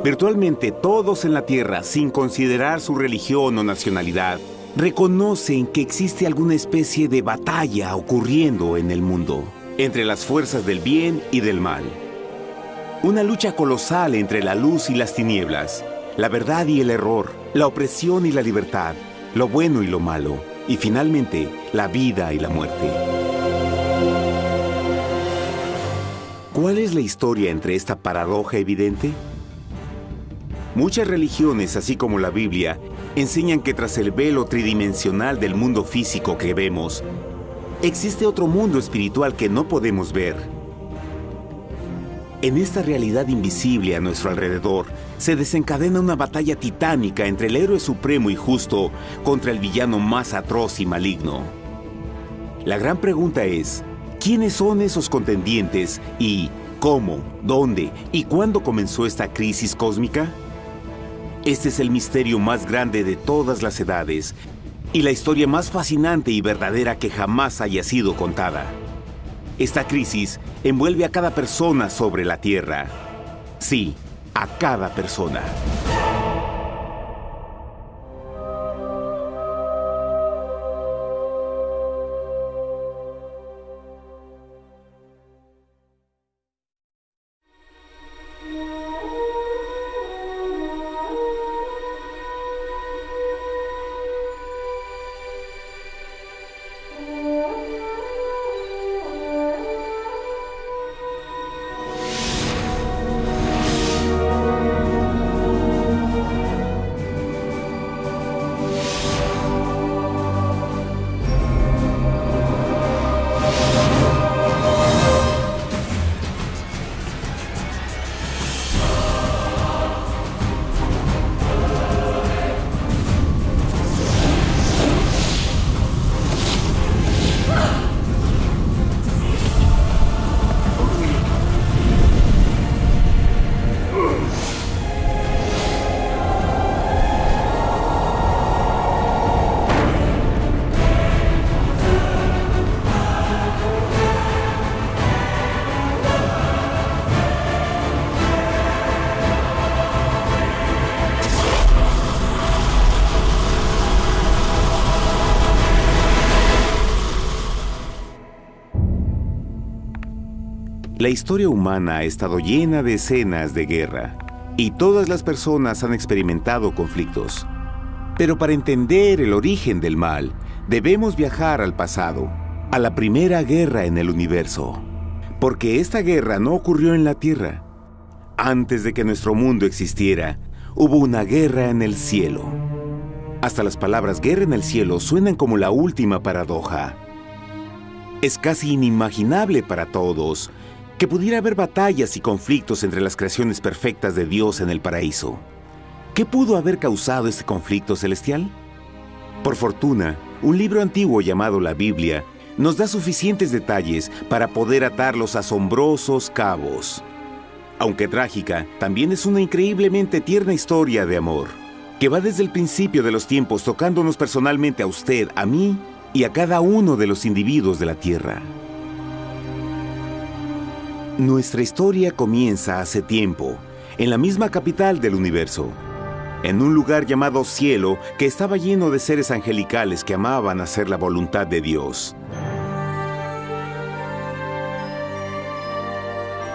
Virtualmente todos en la Tierra, sin considerar su religión o nacionalidad, reconocen que existe alguna especie de batalla ocurriendo en el mundo, entre las fuerzas del bien y del mal. Una lucha colosal entre la luz y las tinieblas, la verdad y el error, la opresión y la libertad, lo bueno y lo malo, y finalmente, la vida y la muerte. ¿Cuál es la historia entre esta paradoja evidente? Muchas religiones, así como la Biblia, enseñan que tras el velo tridimensional del mundo físico que vemos, existe otro mundo espiritual que no podemos ver. En esta realidad invisible a nuestro alrededor, se desencadena una batalla titánica entre el héroe supremo y justo contra el villano más atroz y maligno. La gran pregunta es, ¿quiénes son esos contendientes y cómo, dónde y cuándo comenzó esta crisis cósmica? Este es el misterio más grande de todas las edades y la historia más fascinante y verdadera que jamás haya sido contada. Esta crisis envuelve a cada persona sobre la Tierra. Sí, a cada persona. La historia humana ha estado llena de escenas de guerra, y todas las personas han experimentado conflictos. Pero para entender el origen del mal, debemos viajar al pasado, a la primera guerra en el universo. Porque esta guerra no ocurrió en la Tierra. Antes de que nuestro mundo existiera, hubo una guerra en el cielo. Hasta las palabras guerra en el cielo suenan como la última paradoja. Es casi inimaginable para todos que pudiera haber batallas y conflictos entre las creaciones perfectas de Dios en el paraíso. ¿Qué pudo haber causado este conflicto celestial? Por fortuna, un libro antiguo llamado la Biblia nos da suficientes detalles para poder atar los asombrosos cabos. Aunque trágica, también es una increíblemente tierna historia de amor, que va desde el principio de los tiempos tocándonos personalmente a usted, a mí y a cada uno de los individuos de la Tierra. Nuestra historia comienza hace tiempo, en la misma capital del universo, en un lugar llamado Cielo que estaba lleno de seres angelicales que amaban hacer la voluntad de Dios.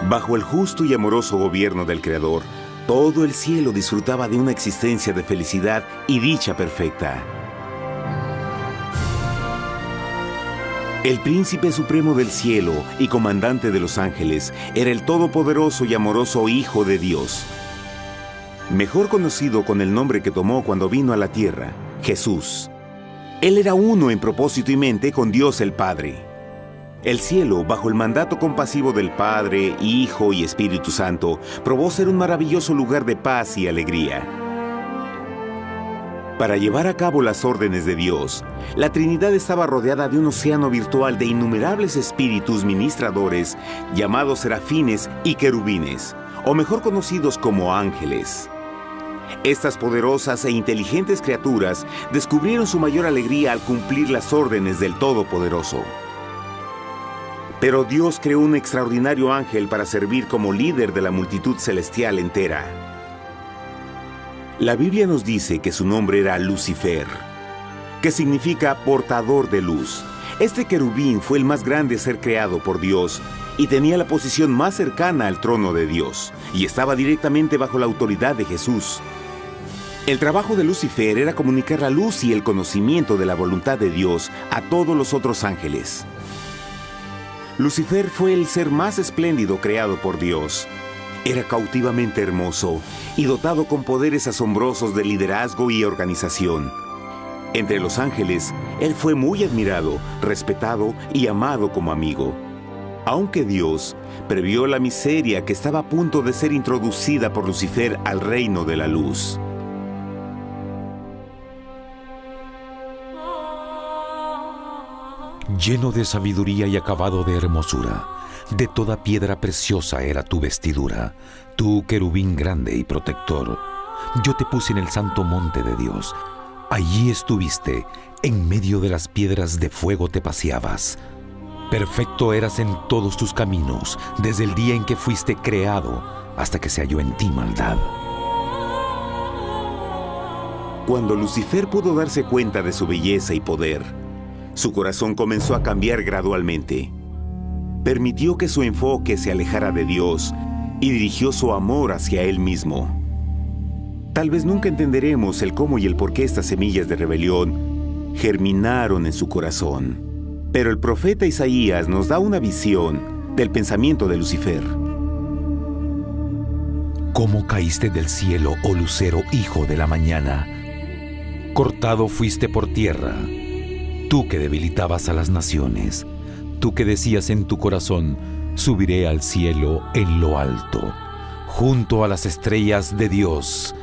Bajo el justo y amoroso gobierno del Creador, todo el cielo disfrutaba de una existencia de felicidad y dicha perfecta. El príncipe supremo del cielo y comandante de los ángeles era el todopoderoso y amoroso Hijo de Dios, mejor conocido con el nombre que tomó cuando vino a la tierra, Jesús. Él era uno en propósito y mente con Dios el Padre. El cielo, bajo el mandato compasivo del Padre, Hijo y Espíritu Santo, probó ser un maravilloso lugar de paz y alegría. Para llevar a cabo las órdenes de Dios, la Trinidad estaba rodeada de un océano virtual de innumerables espíritus ministradores llamados serafines y querubines, o mejor conocidos como ángeles. Estas poderosas e inteligentes criaturas descubrieron su mayor alegría al cumplir las órdenes del Todopoderoso. Pero Dios creó un extraordinario ángel para servir como líder de la multitud celestial entera. La Biblia nos dice que su nombre era Lucifer, que significa portador de luz. Este querubín fue el más grande ser creado por Dios y tenía la posición más cercana al trono de Dios, y estaba directamente bajo la autoridad de Jesús. El trabajo de Lucifer era comunicar la luz y el conocimiento de la voluntad de Dios a todos los otros ángeles. Lucifer fue el ser más espléndido creado por Dios. Era cautivamente hermoso y dotado con poderes asombrosos de liderazgo y organización. Entre los ángeles, él fue muy admirado, respetado y amado como amigo. Aunque Dios previó la miseria que estaba a punto de ser introducida por Lucifer al reino de la luz. Lleno de sabiduría y acabado de hermosura, de toda piedra preciosa era tu vestidura, tú querubín grande y protector. Yo te puse en el santo monte de Dios. Allí estuviste, en medio de las piedras de fuego te paseabas. Perfecto eras en todos tus caminos, desde el día en que fuiste creado, hasta que se halló en ti maldad. Cuando Lucifer pudo darse cuenta de su belleza y poder, su corazón comenzó a cambiar gradualmente. Permitió que su enfoque se alejara de Dios y dirigió su amor hacia Él mismo. Tal vez nunca entenderemos el cómo y el por qué estas semillas de rebelión germinaron en su corazón. Pero el profeta Isaías nos da una visión del pensamiento de Lucifer. ¿Cómo caíste del cielo, oh lucero, hijo de la mañana? Cortado fuiste por tierra. Tú que debilitabas a las naciones, tú que decías en tu corazón, subiré al cielo en lo alto, junto a las estrellas de Dios.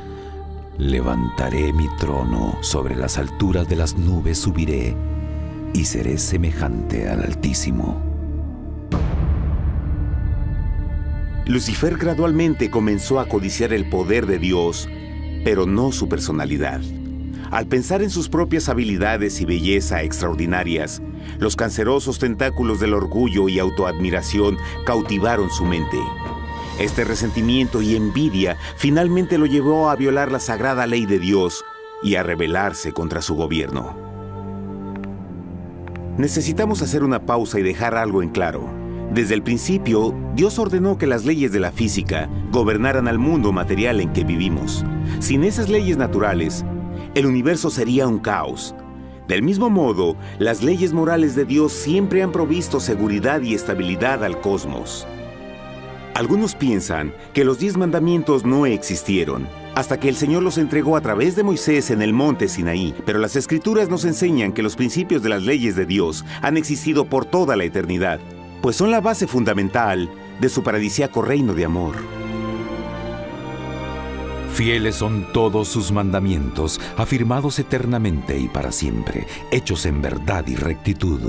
Levantaré mi trono, sobre las alturas de las nubes subiré, y seré semejante al Altísimo. Lucifer gradualmente comenzó a codiciar el poder de Dios, pero no su personalidad. Al pensar en sus propias habilidades y belleza extraordinarias, los cancerosos tentáculos del orgullo y autoadmiración cautivaron su mente. Este resentimiento y envidia finalmente lo llevó a violar la sagrada ley de Dios y a rebelarse contra su gobierno. Necesitamos hacer una pausa y dejar algo en claro. Desde el principio, Dios ordenó que las leyes de la física gobernaran al mundo material en que vivimos. Sin esas leyes naturales, el universo sería un caos. Del mismo modo, las leyes morales de Dios siempre han provisto seguridad y estabilidad al cosmos. Algunos piensan que los 10 mandamientos no existieron, hasta que el Señor los entregó a través de Moisés en el monte Sinaí, pero las Escrituras nos enseñan que los principios de las leyes de Dios han existido por toda la eternidad, pues son la base fundamental de su paradisíaco reino de amor. Fieles son todos sus mandamientos, afirmados eternamente y para siempre, hechos en verdad y rectitud.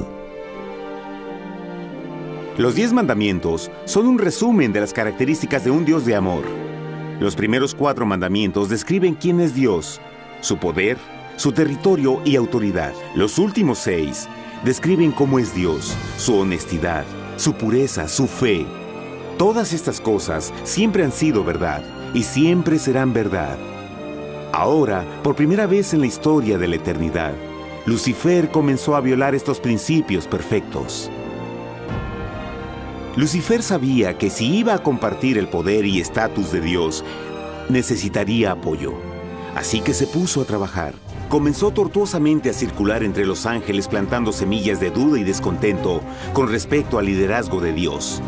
Los 10 mandamientos son un resumen de las características de un Dios de amor. Los primeros 4 mandamientos describen quién es Dios, su poder, su territorio y autoridad. Los últimos 6 describen cómo es Dios, su honestidad, su pureza, su fe. Todas estas cosas siempre han sido verdad y siempre serán verdad. Ahora, por primera vez en la historia de la eternidad, Lucifer comenzó a violar estos principios perfectos. Lucifer sabía que si iba a compartir el poder y estatus de Dios, necesitaría apoyo. Así que se puso a trabajar. Comenzó tortuosamente a circular entre los ángeles plantando semillas de duda y descontento con respecto al liderazgo de Dios.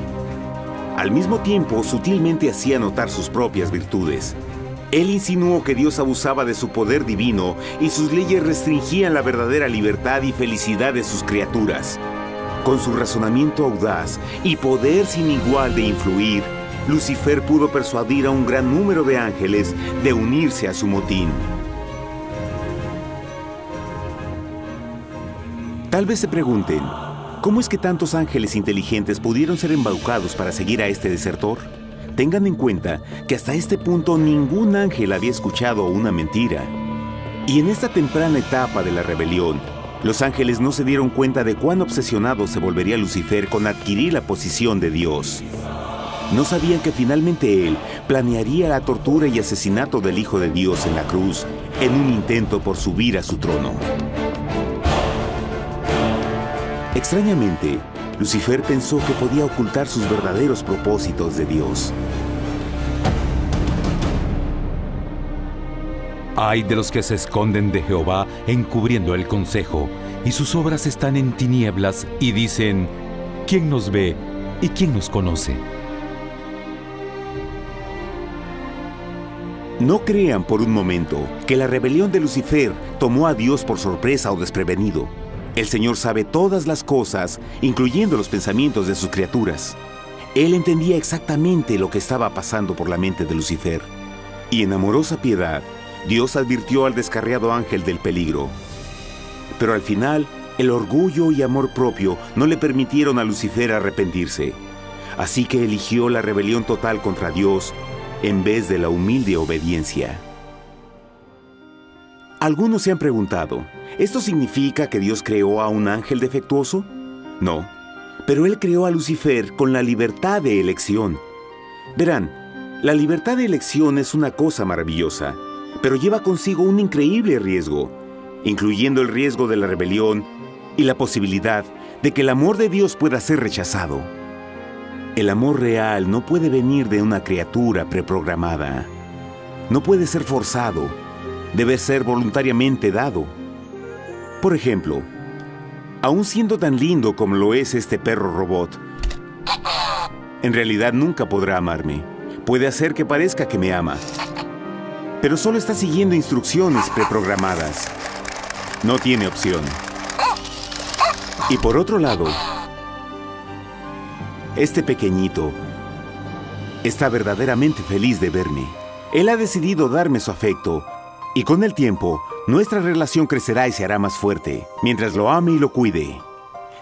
Al mismo tiempo, sutilmente hacía notar sus propias virtudes. Él insinuó que Dios abusaba de su poder divino y sus leyes restringían la verdadera libertad y felicidad de sus criaturas. Con su razonamiento audaz y poder sin igual de influir, Lucifer pudo persuadir a un gran número de ángeles de unirse a su motín. Tal vez se pregunten, ¿cómo es que tantos ángeles inteligentes pudieron ser embaucados para seguir a este desertor? Tengan en cuenta que hasta este punto ningún ángel había escuchado una mentira. Y en esta temprana etapa de la rebelión, los ángeles no se dieron cuenta de cuán obsesionado se volvería Lucifer con adquirir la posición de Dios. No sabían que finalmente él planearía la tortura y asesinato del Hijo de Dios en la cruz en un intento por subir a su trono. Extrañamente, Lucifer pensó que podía ocultar sus verdaderos propósitos de Dios. Ay de los que se esconden de Jehová encubriendo el consejo, y sus obras están en tinieblas y dicen: ¿quién nos ve y quién nos conoce? No crean por un momento que la rebelión de Lucifer tomó a Dios por sorpresa o desprevenido. El Señor sabe todas las cosas, incluyendo los pensamientos de sus criaturas. Él entendía exactamente lo que estaba pasando por la mente de Lucifer. Y en amorosa piedad, Dios advirtió al descarriado ángel del peligro. Pero al final, el orgullo y amor propio no le permitieron a Lucifer arrepentirse. Así que eligió la rebelión total contra Dios en vez de la humilde obediencia. Algunos se han preguntado, ¿esto significa que Dios creó a un ángel defectuoso? No, pero Él creó a Lucifer con la libertad de elección. Verán, la libertad de elección es una cosa maravillosa, pero lleva consigo un increíble riesgo, incluyendo el riesgo de la rebelión y la posibilidad de que el amor de Dios pueda ser rechazado. El amor real no puede venir de una criatura preprogramada. No puede ser forzado. Debe ser voluntariamente dado. Por ejemplo, aun siendo tan lindo como lo es este perro robot, en realidad nunca podrá amarme. Puede hacer que parezca que me ama, pero solo está siguiendo instrucciones preprogramadas. No tiene opción. Y por otro lado, este pequeñito está verdaderamente feliz de verme. Él ha decidido darme su afecto, y con el tiempo, nuestra relación crecerá y se hará más fuerte, mientras lo ame y lo cuide.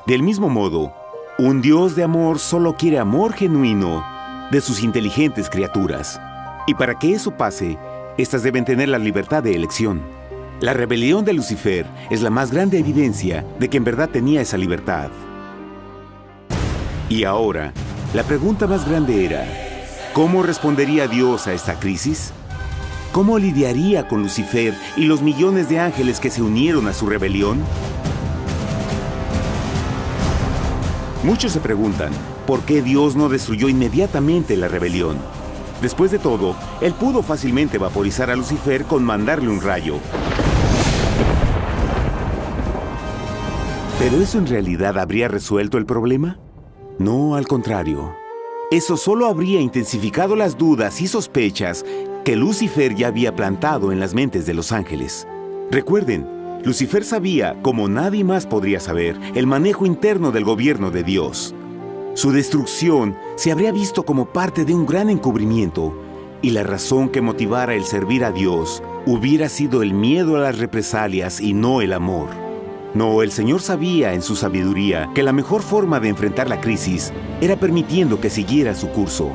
Del mismo modo, un Dios de amor solo quiere amor genuino de sus inteligentes criaturas. Y para que eso pase, éstas deben tener la libertad de elección. La rebelión de Lucifer es la más grande evidencia de que en verdad tenía esa libertad. Y ahora, la pregunta más grande era, ¿cómo respondería Dios a esta crisis? ¿Cómo lidiaría con Lucifer y los millones de ángeles que se unieron a su rebelión? Muchos se preguntan, ¿por qué Dios no destruyó inmediatamente la rebelión? Después de todo, Él pudo fácilmente vaporizar a Lucifer con mandarle un rayo. ¿Pero eso en realidad habría resuelto el problema? No, al contrario. Eso solo habría intensificado las dudas y sospechas que Lucifer ya había plantado en las mentes de los ángeles. Recuerden, Lucifer sabía, como nadie más podría saber, el manejo interno del gobierno de Dios. Su destrucción se habría visto como parte de un gran encubrimiento, y la razón que motivara el servir a Dios hubiera sido el miedo a las represalias y no el amor. No, el Señor sabía en su sabiduría que la mejor forma de enfrentar la crisis era permitiendo que siguiera su curso.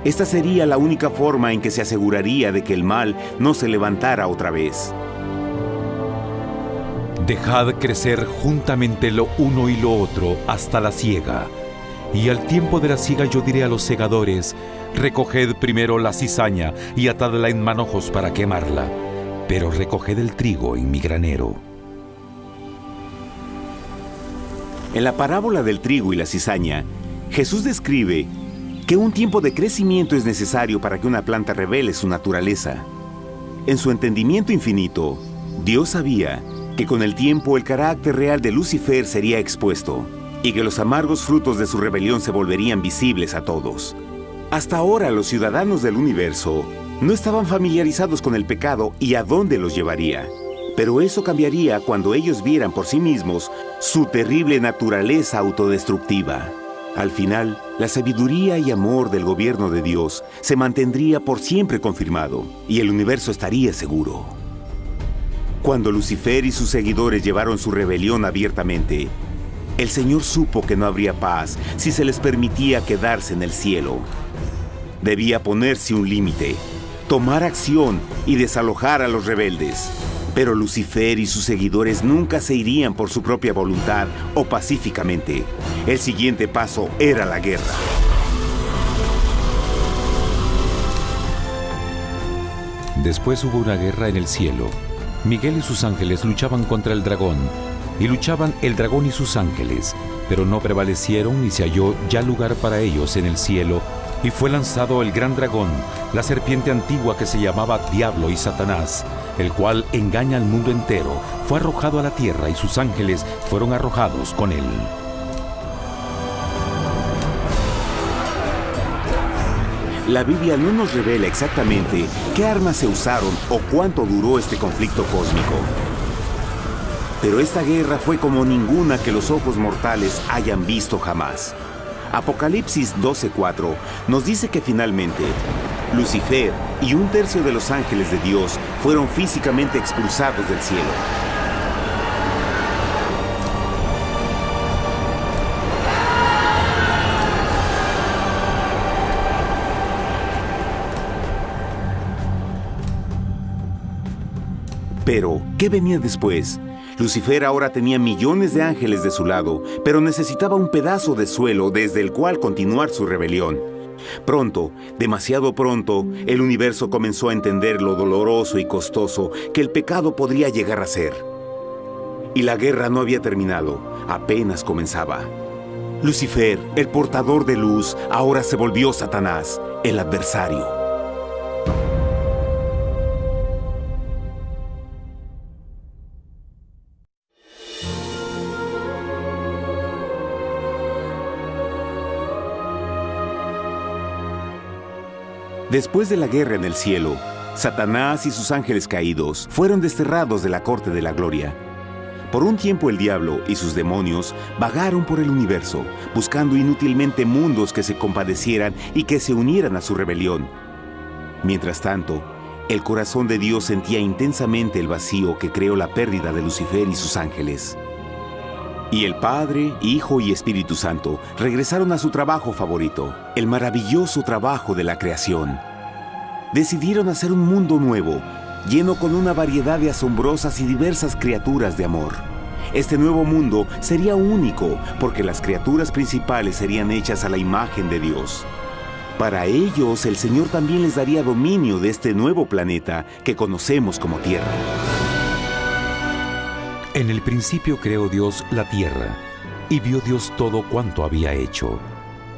Esta sería la única forma en que se aseguraría de que el mal no se levantara otra vez. Dejad crecer juntamente lo uno y lo otro hasta la siega. Y al tiempo de la siega yo diré a los segadores: recoged primero la cizaña y atadla en manojos para quemarla, pero recoged el trigo en mi granero. En la parábola del trigo y la cizaña, Jesús describe que un tiempo de crecimiento es necesario para que una planta revele su naturaleza. En su entendimiento infinito, Dios sabía que con el tiempo el carácter real de Lucifer sería expuesto y que los amargos frutos de su rebelión se volverían visibles a todos. Hasta ahora los ciudadanos del universo no estaban familiarizados con el pecado y a dónde los llevaría. Pero eso cambiaría cuando ellos vieran por sí mismos su terrible naturaleza autodestructiva. Al final, la sabiduría y amor del gobierno de Dios se mantendría por siempre confirmado y el universo estaría seguro. Cuando Lucifer y sus seguidores llevaron su rebelión abiertamente, el Señor supo que no habría paz si se les permitía quedarse en el cielo. Debía ponerse un límite, tomar acción y desalojar a los rebeldes. Pero Lucifer y sus seguidores nunca se irían por su propia voluntad o pacíficamente. El siguiente paso era la guerra. Después hubo una guerra en el cielo. Miguel y sus ángeles luchaban contra el dragón, y luchaban el dragón y sus ángeles, pero no prevalecieron ni se halló ya lugar para ellos en el cielo, y fue lanzado el gran dragón, la serpiente antigua que se llamaba Diablo y Satanás, el cual engaña al mundo entero. Fue arrojado a la tierra y sus ángeles fueron arrojados con él. La Biblia no nos revela exactamente qué armas se usaron o cuánto duró este conflicto cósmico. Pero esta guerra fue como ninguna que los ojos mortales hayan visto jamás. Apocalipsis 12:4 nos dice que finalmente Lucifer y un tercio de los ángeles de Dios fueron físicamente expulsados del cielo. Pero, ¿qué venía después? Lucifer ahora tenía millones de ángeles de su lado, pero necesitaba un pedazo de suelo desde el cual continuar su rebelión. Pronto, demasiado pronto, el universo comenzó a entender lo doloroso y costoso que el pecado podría llegar a ser. Y la guerra no había terminado, apenas comenzaba. Lucifer, el portador de luz, ahora se volvió Satanás, el adversario. Después de la guerra en el cielo, Satanás y sus ángeles caídos fueron desterrados de la corte de la gloria. Por un tiempo el diablo y sus demonios vagaron por el universo, buscando inútilmente mundos que se compadecieran y que se unieran a su rebelión. Mientras tanto, el corazón de Dios sentía intensamente el vacío que creó la pérdida de Lucifer y sus ángeles. Y el Padre, Hijo y Espíritu Santo regresaron a su trabajo favorito, el maravilloso trabajo de la creación. Decidieron hacer un mundo nuevo, lleno con una variedad de asombrosas y diversas criaturas de amor. Este nuevo mundo sería único, porque las criaturas principales serían hechas a la imagen de Dios. Para ellos, el Señor también les daría dominio de este nuevo planeta que conocemos como Tierra. En el principio creó Dios la tierra, y vio Dios todo cuanto había hecho,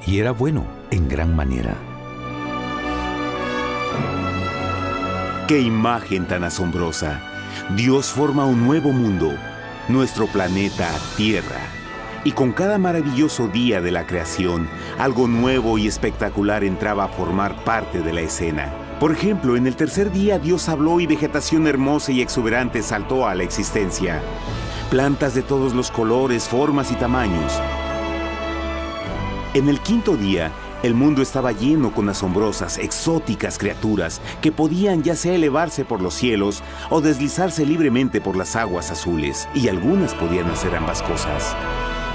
y era bueno en gran manera. ¡Qué imagen tan asombrosa! Dios forma un nuevo mundo, nuestro planeta Tierra. Y con cada maravilloso día de la creación, algo nuevo y espectacular entraba a formar parte de la escena. Por ejemplo, en el tercer día Dios habló y vegetación hermosa y exuberante saltó a la existencia. Plantas de todos los colores, formas y tamaños. En el quinto día, el mundo estaba lleno con asombrosas, exóticas criaturas que podían ya sea elevarse por los cielos o deslizarse libremente por las aguas azules, y algunas podían hacer ambas cosas.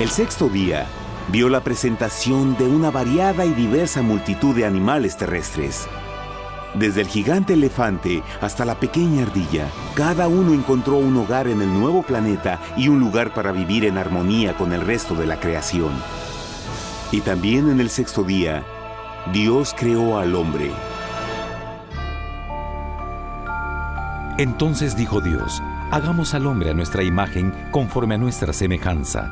El sexto día vio la presentación de una variada y diversa multitud de animales terrestres. Desde el gigante elefante hasta la pequeña ardilla, cada uno encontró un hogar en el nuevo planeta y un lugar para vivir en armonía con el resto de la creación. Y también en el sexto día, Dios creó al hombre. Entonces dijo Dios: hagamos al hombre a nuestra imagen, conforme a nuestra semejanza.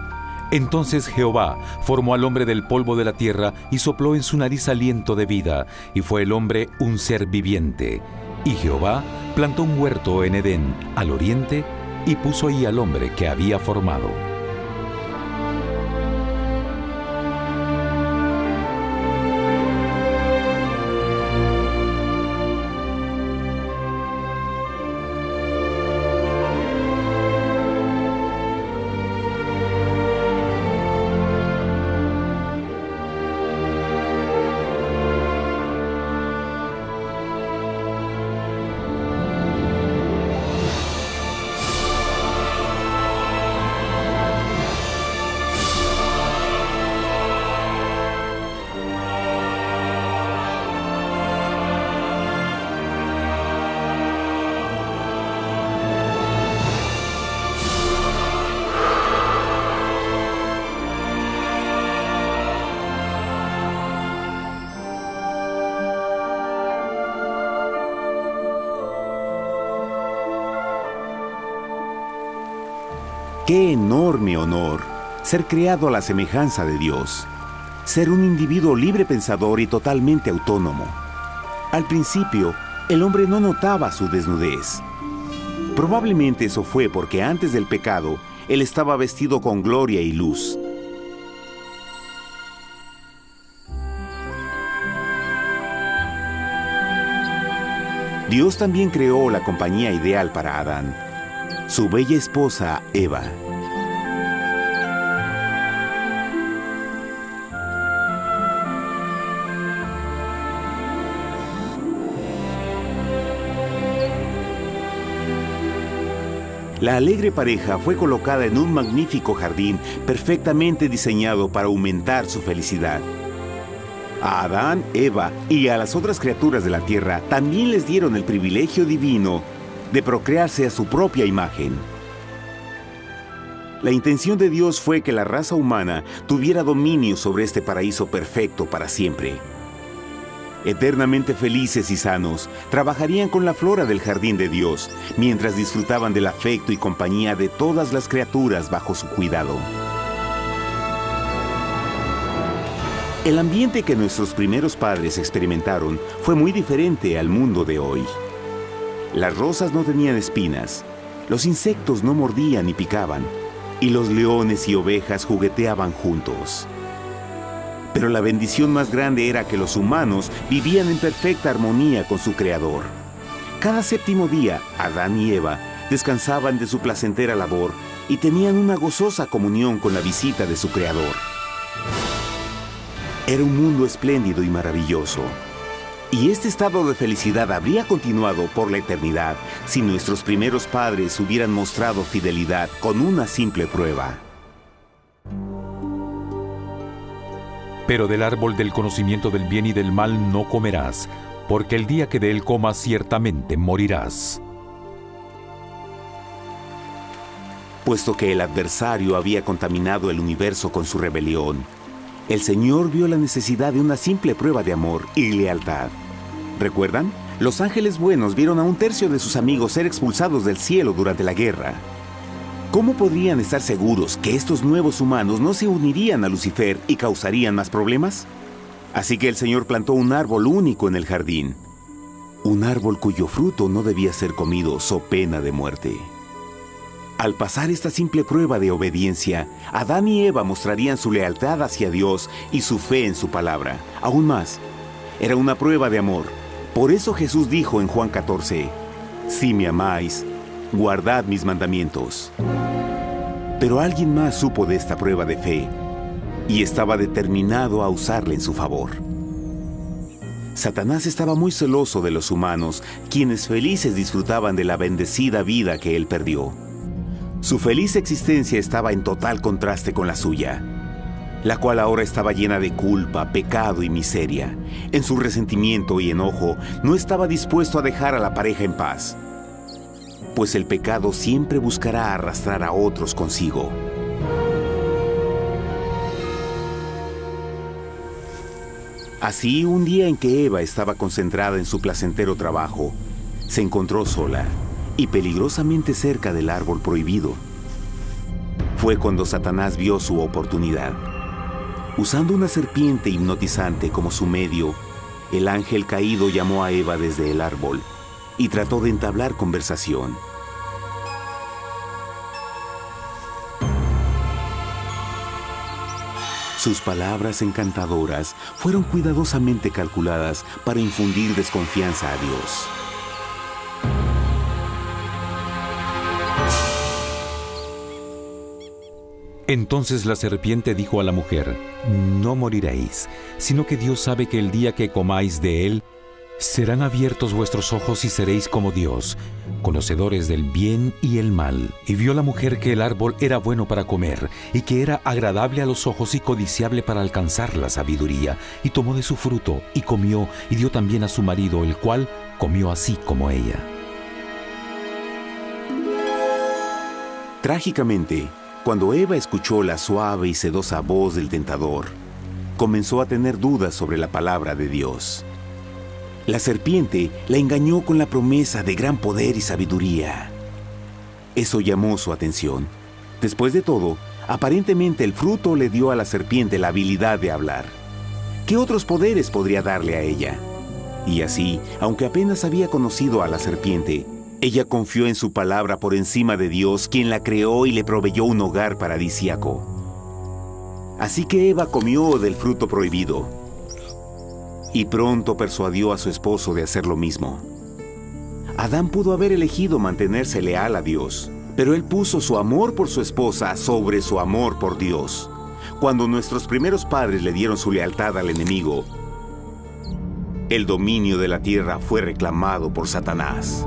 Entonces Jehová formó al hombre del polvo de la tierra y sopló en su nariz aliento de vida, y fue el hombre un ser viviente. Y Jehová plantó un huerto en Edén, al oriente, y puso ahí al hombre que había formado. ¡Qué enorme honor! Ser creado a la semejanza de Dios. Ser un individuo libre pensador y totalmente autónomo. Al principio, el hombre no notaba su desnudez. Probablemente eso fue porque antes del pecado, él estaba vestido con gloria y luz. Dios también creó la compañía ideal para Adán, su bella esposa Eva. La alegre pareja fue colocada en un magnífico jardín perfectamente diseñado para aumentar su felicidad. A Adán, Eva y a las otras criaturas de la tierra también les dieron el privilegio divino de procrearse a su propia imagen. La intención de Dios fue que la raza humana tuviera dominio sobre este paraíso perfecto para siempre. Eternamente felices y sanos, trabajarían con la flora del jardín de Dios, mientras disfrutaban del afecto y compañía de todas las criaturas bajo su cuidado. El ambiente que nuestros primeros padres experimentaron fue muy diferente al mundo de hoy. Las rosas no tenían espinas, los insectos no mordían ni picaban, y los leones y ovejas jugueteaban juntos. Pero la bendición más grande era que los humanos vivían en perfecta armonía con su Creador. Cada séptimo día, Adán y Eva descansaban de su placentera labor y tenían una gozosa comunión con la visita de su Creador. Era un mundo espléndido y maravilloso. Y este estado de felicidad habría continuado por la eternidad si nuestros primeros padres hubieran mostrado fidelidad con una simple prueba. Pero del árbol del conocimiento del bien y del mal no comerás, porque el día que de él comas ciertamente morirás. Puesto que el adversario había contaminado el universo con su rebelión, el Señor vio la necesidad de una simple prueba de amor y lealtad. ¿Recuerdan? Los ángeles buenos vieron a un tercio de sus amigos ser expulsados del cielo durante la guerra. ¿Cómo podrían estar seguros que estos nuevos humanos no se unirían a Lucifer y causarían más problemas? Así que el Señor plantó un árbol único en el jardín. Un árbol cuyo fruto no debía ser comido so pena de muerte. Al pasar esta simple prueba de obediencia, Adán y Eva mostrarían su lealtad hacia Dios y su fe en su palabra. Aún más, era una prueba de amor. Por eso Jesús dijo en Juan 14, «Si me amáis, guardad mis mandamientos». Pero alguien más supo de esta prueba de fe y estaba determinado a usarla en su favor. Satanás estaba muy celoso de los humanos, quienes felices disfrutaban de la bendecida vida que él perdió. Su feliz existencia estaba en total contraste con la suya, la cual ahora estaba llena de culpa, pecado y miseria. En su resentimiento y enojo, no estaba dispuesto a dejar a la pareja en paz, pues el pecado siempre buscará arrastrar a otros consigo. Así, un día en que Eva estaba concentrada en su placentero trabajo, se encontró sola y peligrosamente cerca del árbol prohibido. Fue cuando Satanás vio su oportunidad. Usando una serpiente hipnotizante como su medio, el ángel caído llamó a Eva desde el árbol y trató de entablar conversación. Sus palabras encantadoras fueron cuidadosamente calculadas para infundir desconfianza a Dios. Entonces la serpiente dijo a la mujer, «No moriréis, sino que Dios sabe que el día que comáis de él, serán abiertos vuestros ojos y seréis como Dios, conocedores del bien y el mal». Y vio la mujer que el árbol era bueno para comer, y que era agradable a los ojos y codiciable para alcanzar la sabiduría, y tomó de su fruto, y comió, y dio también a su marido, el cual comió así como ella. Trágicamente, cuando Eva escuchó la suave y sedosa voz del tentador, comenzó a tener dudas sobre la palabra de Dios. La serpiente la engañó con la promesa de gran poder y sabiduría. Eso llamó su atención. Después de todo, aparentemente el fruto le dio a la serpiente la habilidad de hablar. ¿Qué otros poderes podría darle a ella? Y así, aunque apenas había conocido a la serpiente, ella confió en su palabra por encima de Dios, quien la creó y le proveyó un hogar paradisíaco. Así que Eva comió del fruto prohibido y pronto persuadió a su esposo de hacer lo mismo. Adán pudo haber elegido mantenerse leal a Dios, pero él puso su amor por su esposa sobre su amor por Dios. Cuando nuestros primeros padres le dieron su lealtad al enemigo, el dominio de la tierra fue reclamado por Satanás.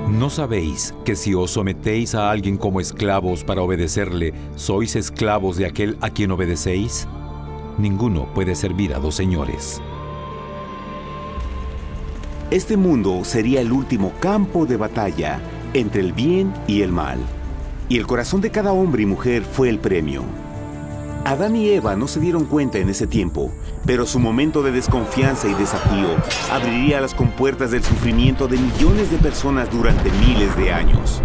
¿No sabéis que si os sometéis a alguien como esclavos para obedecerle, sois esclavos de aquel a quien obedecéis? Ninguno puede servir a dos señores. Este mundo sería el último campo de batalla entre el bien y el mal. Y el corazón de cada hombre y mujer fue el premio. Adán y Eva no se dieron cuenta en ese tiempo, pero su momento de desconfianza y desafío abriría las compuertas del sufrimiento de millones de personas durante miles de años.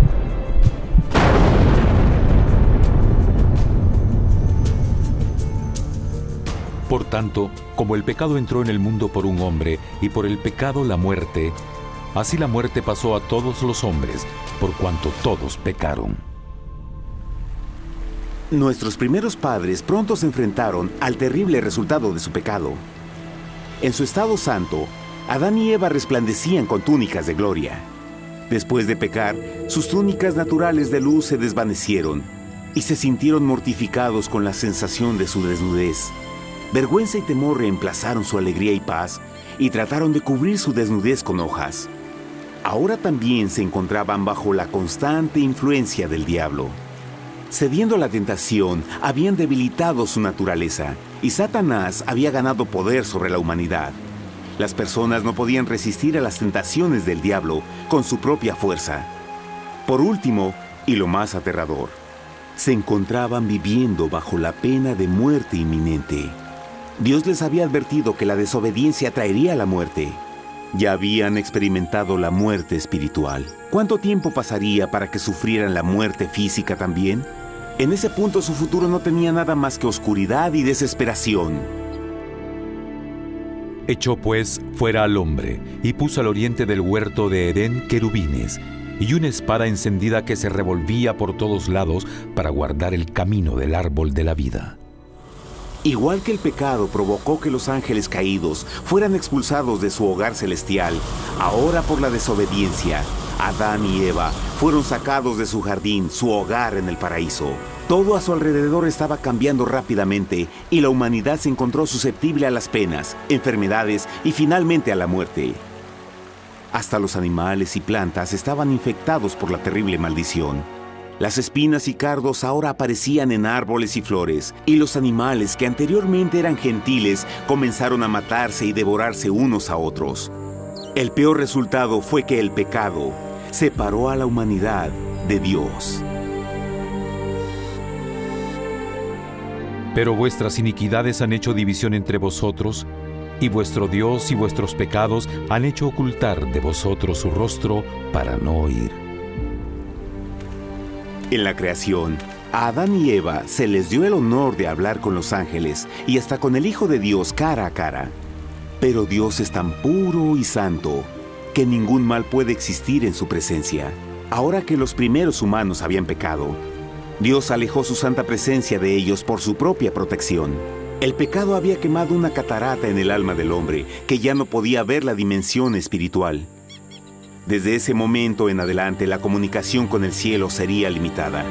Por tanto, como el pecado entró en el mundo por un hombre, y por el pecado la muerte, así la muerte pasó a todos los hombres, por cuanto todos pecaron. Nuestros primeros padres pronto se enfrentaron al terrible resultado de su pecado. En su estado santo, Adán y Eva resplandecían con túnicas de gloria. Después de pecar, sus túnicas naturales de luz se desvanecieron y se sintieron mortificados con la sensación de su desnudez. Vergüenza y temor reemplazaron su alegría y paz y trataron de cubrir su desnudez con hojas. Ahora también se encontraban bajo la constante influencia del diablo. Cediendo a la tentación, habían debilitado su naturaleza y Satanás había ganado poder sobre la humanidad. Las personas no podían resistir a las tentaciones del diablo con su propia fuerza. Por último, y lo más aterrador, se encontraban viviendo bajo la pena de muerte inminente. Dios les había advertido que la desobediencia traería la muerte. Ya habían experimentado la muerte espiritual. ¿Cuánto tiempo pasaría para que sufrieran la muerte física también? En ese punto su futuro no tenía nada más que oscuridad y desesperación. Echó pues fuera al hombre, y puso al oriente del huerto de Edén querubines, y una espada encendida que se revolvía por todos lados para guardar el camino del árbol de la vida. Igual que el pecado provocó que los ángeles caídos fueran expulsados de su hogar celestial, ahora por la desobediencia, Adán y Eva fueron sacados de su jardín, su hogar en el paraíso. Todo a su alrededor estaba cambiando rápidamente y la humanidad se encontró susceptible a las penas, enfermedades y finalmente a la muerte. Hasta los animales y plantas estaban infectados por la terrible maldición. Las espinas y cardos ahora aparecían en árboles y flores, y los animales que anteriormente eran gentiles comenzaron a matarse y devorarse unos a otros. El peor resultado fue que el pecado separó a la humanidad de Dios. Pero vuestras iniquidades han hecho división entre vosotros, y vuestro Dios y vuestros pecados han hecho ocultar de vosotros su rostro para no oír. En la creación, a Adán y Eva se les dio el honor de hablar con los ángeles y hasta con el Hijo de Dios cara a cara. Pero Dios es tan puro y santo que ningún mal puede existir en su presencia. Ahora que los primeros humanos habían pecado, Dios alejó su santa presencia de ellos por su propia protección. El pecado había quemado una catarata en el alma del hombre que ya no podía ver la dimensión espiritual. Desde ese momento en adelante, la comunicación con el cielo sería limitada.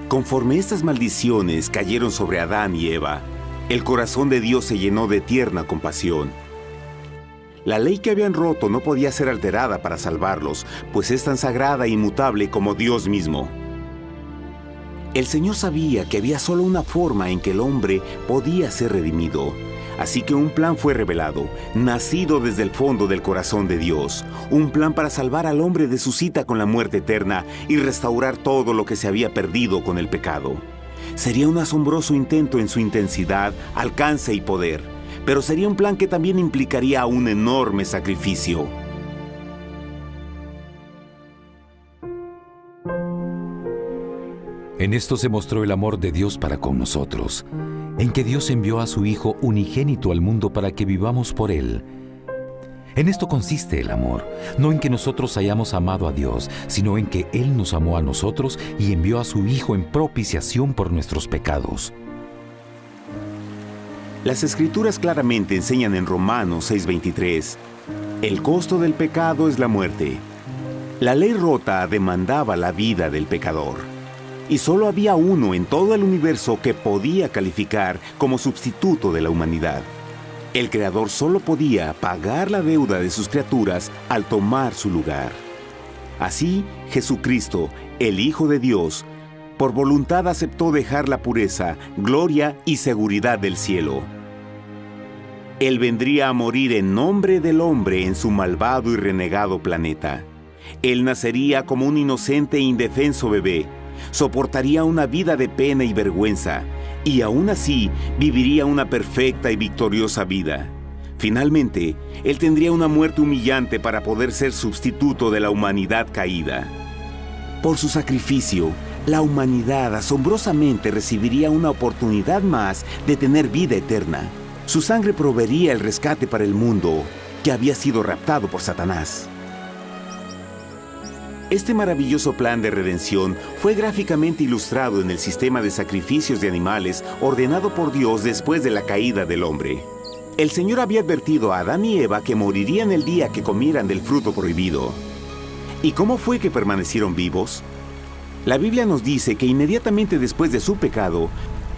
Conforme estas maldiciones cayeron sobre Adán y Eva, el corazón de Dios se llenó de tierna compasión. La ley que habían roto no podía ser alterada para salvarlos, pues es tan sagrada e inmutable como Dios mismo. El Señor sabía que había solo una forma en que el hombre podía ser redimido. Así que un plan fue revelado, nacido desde el fondo del corazón de Dios. Un plan para salvar al hombre de su cita con la muerte eterna y restaurar todo lo que se había perdido con el pecado. Sería un asombroso intento en su intensidad, alcance y poder, pero sería un plan que también implicaría un enorme sacrificio. En esto se mostró el amor de Dios para con nosotros, en que Dios envió a su Hijo unigénito al mundo para que vivamos por Él. En esto consiste el amor, no en que nosotros hayamos amado a Dios, sino en que Él nos amó a nosotros y envió a su Hijo en propiciación por nuestros pecados. Las Escrituras claramente enseñan en Romanos 6:23, el costo del pecado es la muerte. La ley rota demandaba la vida del pecador, y solo había uno en todo el universo que podía calificar como sustituto de la humanidad. El Creador solo podía pagar la deuda de sus criaturas al tomar su lugar. Así, Jesucristo, el Hijo de Dios, por voluntad aceptó dejar la pureza, gloria y seguridad del cielo. Él vendría a morir en nombre del hombre en su malvado y renegado planeta. Él nacería como un inocente e indefenso bebé, soportaría una vida de pena y vergüenza, y aún así viviría una perfecta y victoriosa vida. Finalmente, Él tendría una muerte humillante para poder ser sustituto de la humanidad caída. Por su sacrificio, la humanidad asombrosamente recibiría una oportunidad más de tener vida eterna. Su sangre proveería el rescate para el mundo que había sido raptado por Satanás. Este maravilloso plan de redención fue gráficamente ilustrado en el sistema de sacrificios de animales ordenado por Dios después de la caída del hombre. El Señor había advertido a Adán y Eva que morirían el día que comieran del fruto prohibido. ¿Y cómo fue que permanecieron vivos? La Biblia nos dice que inmediatamente después de su pecado,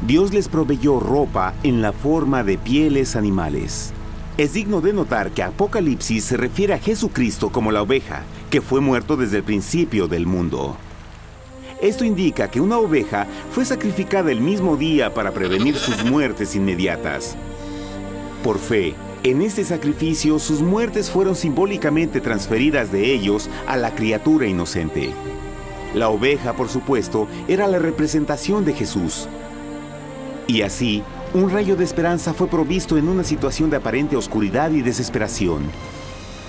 Dios les proveyó ropa en la forma de pieles animales. Es digno de notar que Apocalipsis se refiere a Jesucristo como la oveja, que fue muerto desde el principio del mundo. Esto indica que una oveja fue sacrificada el mismo día para prevenir sus muertes inmediatas. Por fe, en este sacrificio sus muertes fueron simbólicamente transferidas de ellos a la criatura inocente. La oveja, por supuesto, era la representación de Jesús. Y así, un rayo de esperanza fue provisto en una situación de aparente oscuridad y desesperación.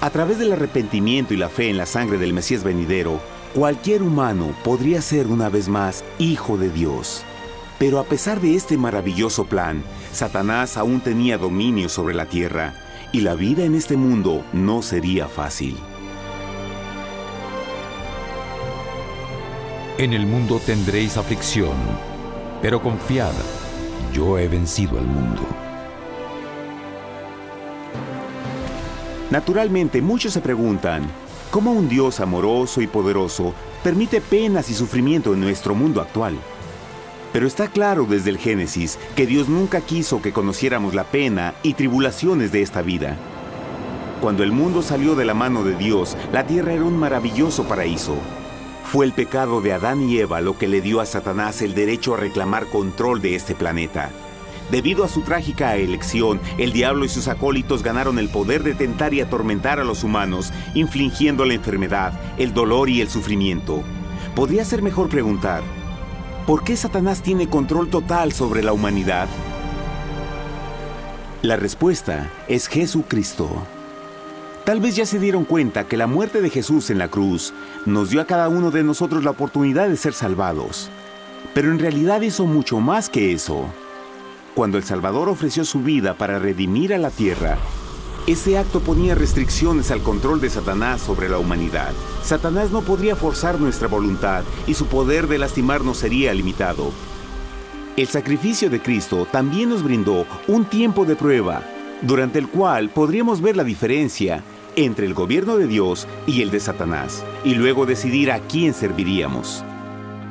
A través del arrepentimiento y la fe en la sangre del Mesías venidero, cualquier humano podría ser una vez más hijo de Dios. Pero a pesar de este maravilloso plan, Satanás aún tenía dominio sobre la tierra, y la vida en este mundo no sería fácil. En el mundo tendréis aflicción, pero confiad, yo he vencido al mundo. Naturalmente, muchos se preguntan, ¿cómo un Dios amoroso y poderoso permite penas y sufrimiento en nuestro mundo actual? Pero está claro desde el Génesis que Dios nunca quiso que conociéramos la pena y tribulaciones de esta vida. Cuando el mundo salió de la mano de Dios, la tierra era un maravilloso paraíso. Fue el pecado de Adán y Eva lo que le dio a Satanás el derecho a reclamar control de este planeta. Debido a su trágica elección, el diablo y sus acólitos ganaron el poder de tentar y atormentar a los humanos, infligiendo la enfermedad, el dolor y el sufrimiento. Podría ser mejor preguntar, ¿por qué Satanás tiene control total sobre la humanidad? La respuesta es Jesucristo. Tal vez ya se dieron cuenta que la muerte de Jesús en la cruz nos dio a cada uno de nosotros la oportunidad de ser salvados. Pero en realidad hizo mucho más que eso. Cuando el Salvador ofreció su vida para redimir a la tierra, ese acto ponía restricciones al control de Satanás sobre la humanidad. Satanás no podría forzar nuestra voluntad y su poder de lastimarnos sería limitado. El sacrificio de Cristo también nos brindó un tiempo de prueba, durante el cual podríamos ver la diferencia entre el gobierno de Dios y el de Satanás, y luego decidir a quién serviríamos.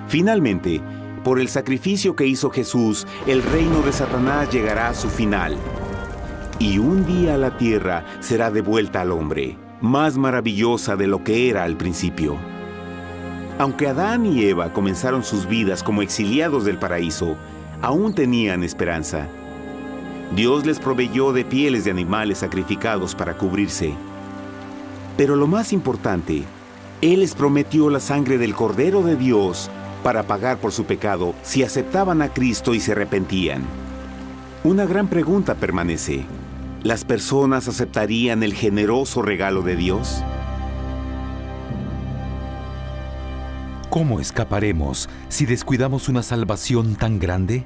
Finalmente, por el sacrificio que hizo Jesús, el reino de Satanás llegará a su final. Y un día la tierra será devuelta al hombre, más maravillosa de lo que era al principio. Aunque Adán y Eva comenzaron sus vidas como exiliados del paraíso, aún tenían esperanza. Dios les proveyó de pieles de animales sacrificados para cubrirse. Pero lo más importante, Él les prometió la sangre del Cordero de Dios para pagar por su pecado si aceptaban a Cristo y se arrepentían. Una gran pregunta permanece. ¿Las personas aceptarían el generoso regalo de Dios? ¿Cómo escaparemos si descuidamos una salvación tan grande?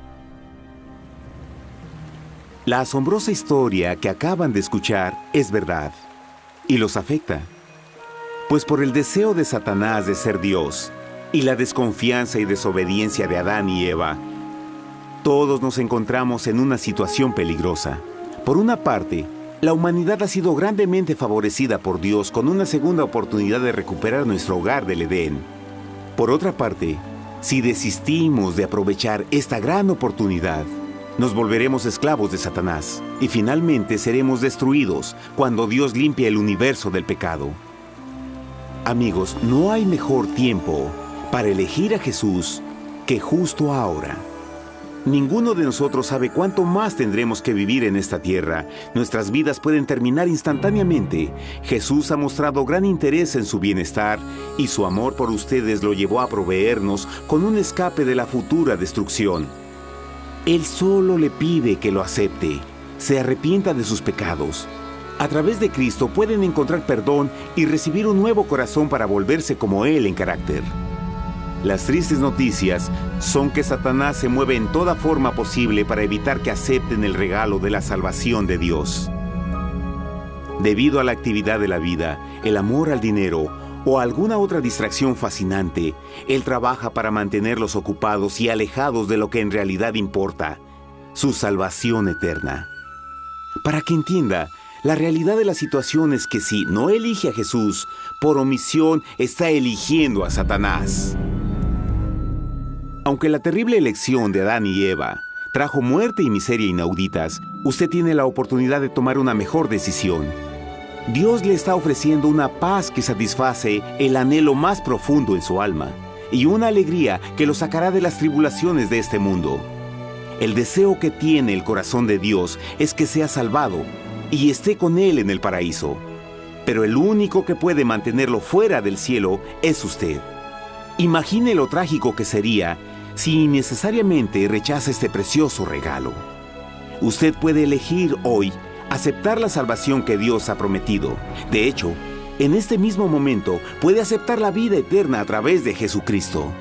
La asombrosa historia que acaban de escuchar es verdad y los afecta. Pues por el deseo de Satanás de ser Dios y la desconfianza y desobediencia de Adán y Eva, todos nos encontramos en una situación peligrosa. Por una parte, la humanidad ha sido grandemente favorecida por Dios con una segunda oportunidad de recuperar nuestro hogar del Edén. Por otra parte, si desistimos de aprovechar esta gran oportunidad, nos volveremos esclavos de Satanás y finalmente seremos destruidos cuando Dios limpie el universo del pecado. Amigos, no hay mejor tiempo para elegir a Jesús que justo ahora. Ninguno de nosotros sabe cuánto más tendremos que vivir en esta tierra. Nuestras vidas pueden terminar instantáneamente. Jesús ha mostrado gran interés en su bienestar y su amor por ustedes lo llevó a proveernos con un escape de la futura destrucción. Él solo le pide que lo acepte, se arrepienta de sus pecados. A través de Cristo pueden encontrar perdón y recibir un nuevo corazón para volverse como Él en carácter. Las tristes noticias son que Satanás se mueve en toda forma posible para evitar que acepten el regalo de la salvación de Dios. Debido a la actividad de la vida, el amor al dinero o alguna otra distracción fascinante, Él trabaja para mantenerlos ocupados y alejados de lo que en realidad importa, su salvación eterna. Para que entienda, la realidad de la situación es que si no elige a Jesús, por omisión está eligiendo a Satanás. Aunque la terrible elección de Adán y Eva trajo muerte y miseria inauditas, usted tiene la oportunidad de tomar una mejor decisión. Dios le está ofreciendo una paz que satisface el anhelo más profundo en su alma y una alegría que lo sacará de las tribulaciones de este mundo. El deseo que tiene el corazón de Dios es que sea salvado y esté con Él en el paraíso. Pero el único que puede mantenerlo fuera del cielo es usted. Imagine lo trágico que sería si innecesariamente rechaza este precioso regalo. Usted puede elegir hoy aceptar la salvación que Dios ha prometido. De hecho, en este mismo momento puede aceptar la vida eterna a través de Jesucristo.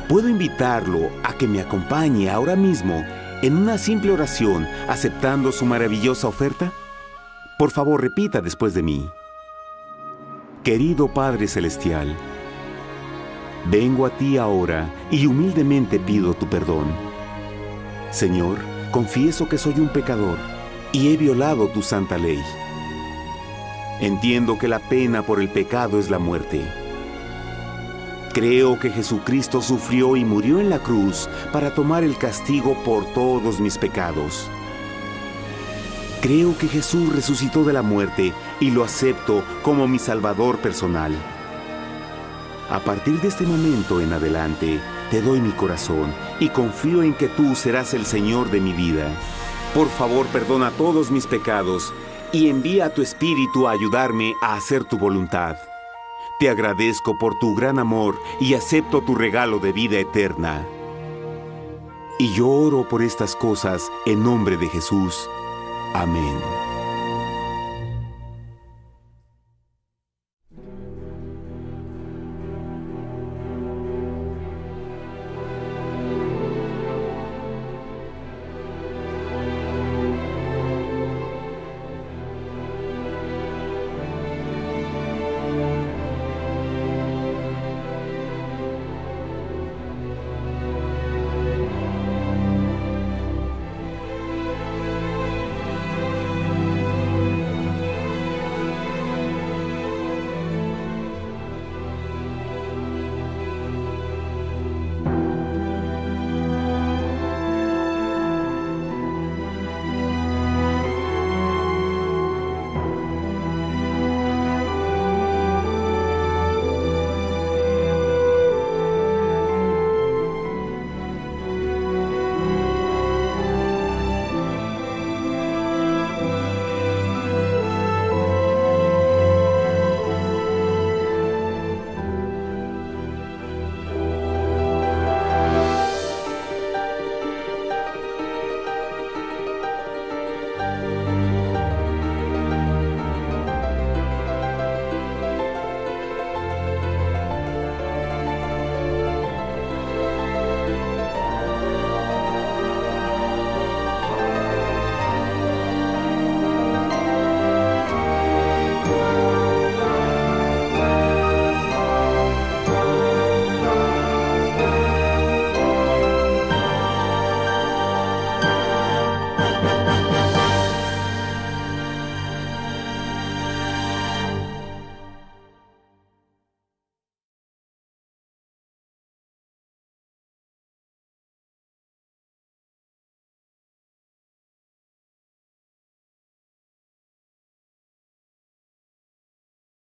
¿Puedo invitarlo a que me acompañe ahora mismo en una simple oración aceptando su maravillosa oferta? Por favor, repita después de mí. Querido Padre Celestial, vengo a ti ahora y humildemente pido tu perdón. Señor, confieso que soy un pecador y he violado tu santa ley. Entiendo que la pena por el pecado es la muerte. Creo que Jesucristo sufrió y murió en la cruz para tomar el castigo por todos mis pecados. Creo que Jesús resucitó de la muerte y lo acepto como mi Salvador personal. A partir de este momento en adelante, te doy mi corazón y confío en que tú serás el Señor de mi vida. Por favor, perdona todos mis pecados y envía a tu Espíritu a ayudarme a hacer tu voluntad. Te agradezco por tu gran amor y acepto tu regalo de vida eterna. Y yo oro por estas cosas en nombre de Jesús. Amén.